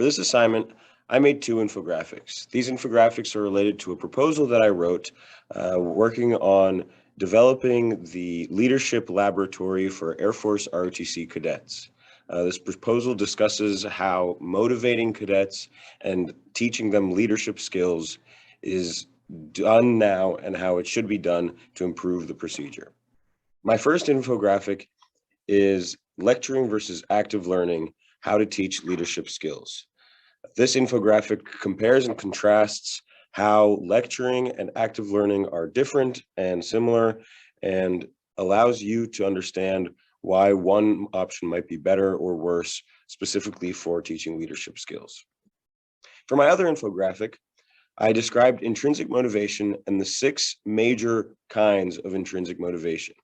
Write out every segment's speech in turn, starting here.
For this assignment, I made two infographics. These infographics are related to a proposal that I wrote working on developing the leadership laboratory for Air Force ROTC cadets. This proposal discusses how motivating cadets and teaching them leadership skills is done now and how it should be done to improve the procedure. My first infographic is lecturing versus active learning, how to teach leadership skills. This infographic compares and contrasts how lecturing and active learning are different and similar, and allows you to understand why one option might be better or worse, specifically for teaching leadership skills. For my other infographic, I described intrinsic motivation and the 6 major kinds of intrinsic motivation.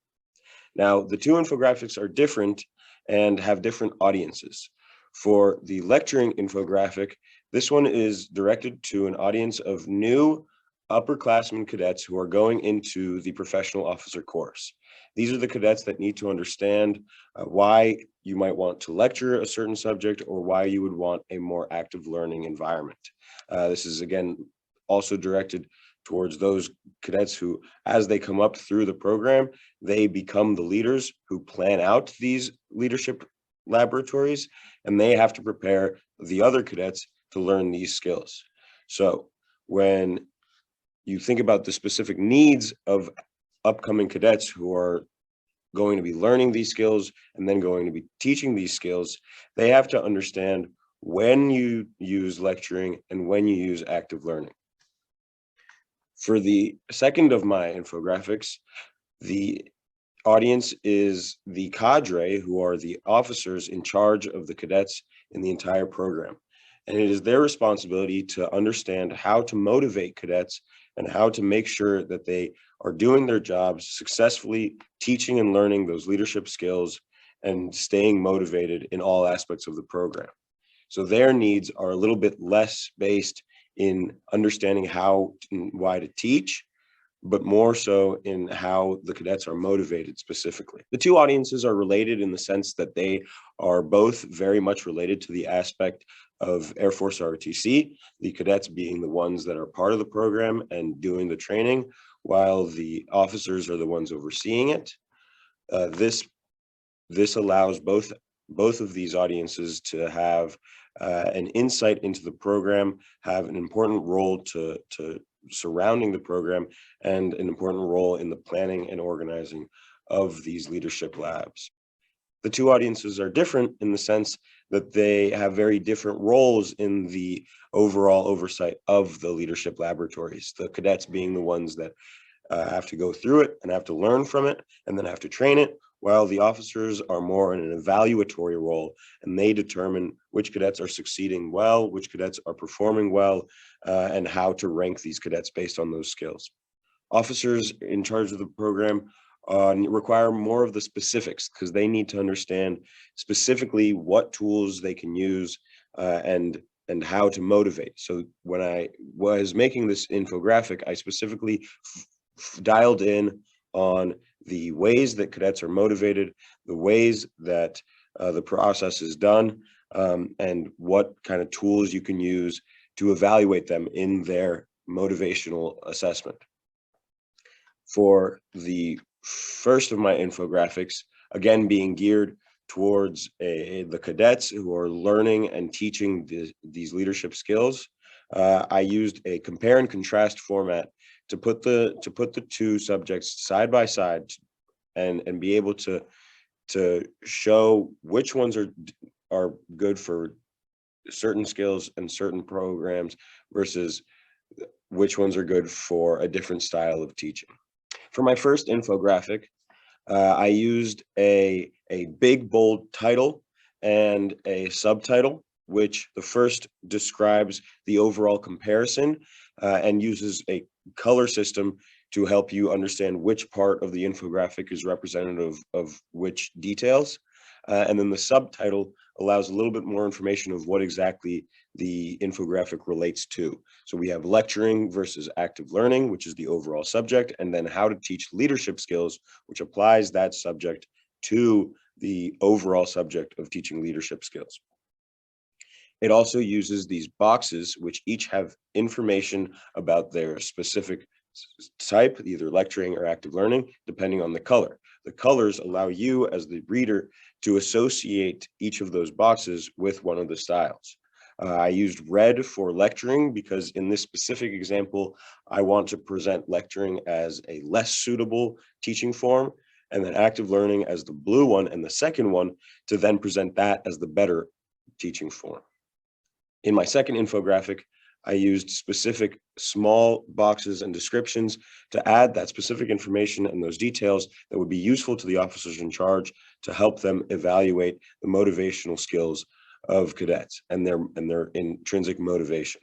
Now, the two infographics are different and have different audiences. For the lecturing infographic, this one is directed to an audience of new upperclassmen cadets who are going into the professional officer course. These are the cadets that need to understand why you might want to lecture a certain subject or why you would want a more active learning environment. This is, again, also directed towards those cadets who, as they come up through the program, they become the leaders who plan out these leadership laboratories, and they have to prepare the other cadets to learn these skills. So when you think about the specific needs of upcoming cadets who are going to be learning these skills and then going to be teaching these skills, they have to understand when you use lecturing and when you use active learning. For the second of my infographics, the audience is the cadre, who are the officers in charge of the cadets in the entire program. And it is their responsibility to understand how to motivate cadets and how to make sure that they are doing their jobs successfully, teaching and learning those leadership skills and staying motivated in all aspects of the program. So their needs are a little bit less based in understanding how and why to teach, but more so in how the cadets are motivated specifically. The two audiences are related in the sense that they are both very much related to the aspect of Air Force ROTC, the cadets being the ones that are part of the program and doing the training, while the officers are the ones overseeing it. This allows both of these audiences to have an insight into the program, have an important role to surrounding the program, and an important role in the planning and organizing of these leadership labs. The two audiences are different in the sense that they have very different roles in the overall oversight of the leadership laboratories, the cadets being the ones that have to go through it and have to learn from it and then have to train it, while the officers are more in an evaluatory role, and they determine which cadets are succeeding well, which cadets are performing well, and how to rank these cadets based on those skills. Officers in charge of the program require more of the specifics because they need to understand specifically what tools they can use and how to motivate. So when I was making this infographic, I specifically dialed in on the ways that cadets are motivated, the ways that the process is done, and what kind of tools you can use to evaluate them in their motivational assessment. For the first of my infographics, again being geared towards the cadets who are learning and teaching these leadership skills, I used a compare and contrast format to put the two subjects side by side and be able to show which ones are good for certain skills and certain programs versus which ones are good for a different style of teaching. For my first infographic, I used a big bold title and a subtitle, which the first describes the overall comparison and uses a color system to help you understand which part of the infographic is representative of which details. And then the subtitle allows a little bit more information of what exactly the infographic relates to. So we have lecturing versus active learning, which is the overall subject, and then how to teach leadership skills, which applies that subject to the overall subject of teaching leadership skills. It also uses these boxes, which each have information about their specific type, either lecturing or active learning, depending on the color. The colors allow you as the reader to associate each of those boxes with one of the styles. I used red for lecturing because in this specific example, I want to present lecturing as a less suitable teaching form, and then active learning as the blue one, and the second one to then present that as the better teaching form. In my second infographic, I used specific small boxes and descriptions to add that specific information and those details that would be useful to the officers in charge to help them evaluate the motivational skills of cadets and their intrinsic motivation.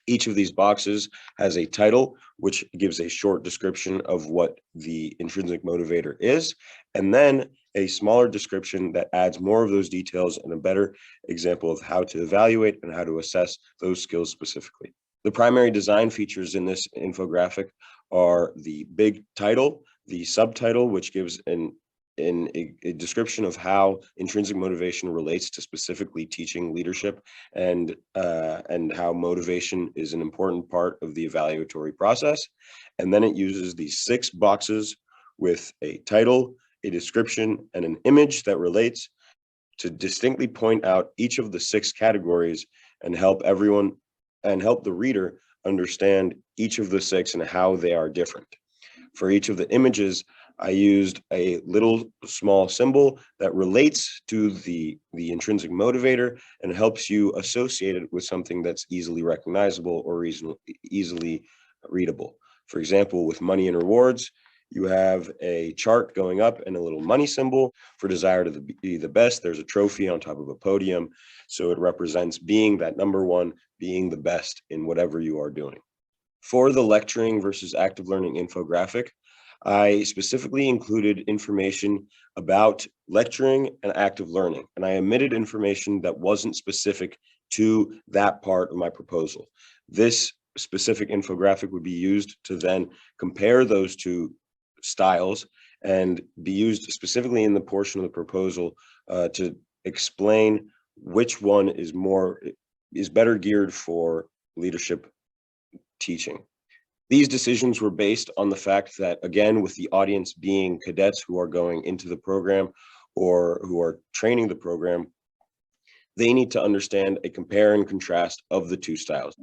Each of these boxes has a title, which gives a short description of what the intrinsic motivator is, and then a smaller description that adds more of those details and a better example of how to evaluate and how to assess those skills specifically. The primary design features in this infographic are the big title, the subtitle, which gives a description of how intrinsic motivation relates to specifically teaching leadership and how motivation is an important part of the evaluatory process. And then it uses these 6 boxes with a title, a description, and an image that relates to distinctly point out each of the 6 categories and help the reader understand each of the 6 and how they are different. For each of the images, I used a little small symbol that relates to the intrinsic motivator and helps you associate it with something that's easily recognizable or easily readable. For example, with money and rewards, you have a chart going up and a little money symbol. For desire to be the best, there's a trophy on top of a podium. So it represents being that number one, being the best in whatever you are doing. For the lecturing versus active learning infographic, I specifically included information about lecturing and active learning, and I omitted information that wasn't specific to that part of my proposal. This specific infographic would be used to then compare those two styles and be used specifically in the portion of the proposal to explain which one is better geared for leadership teaching. These decisions were based on the fact that, again, with the audience being cadets who are going into the program or who are training the program, they need to understand a compare and contrast of the two styles.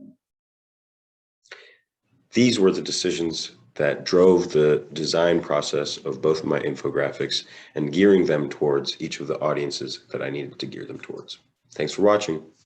These were the decisions that drove the design process of both of my infographics and gearing them towards each of the audiences that I needed to gear them towards. Thanks for watching.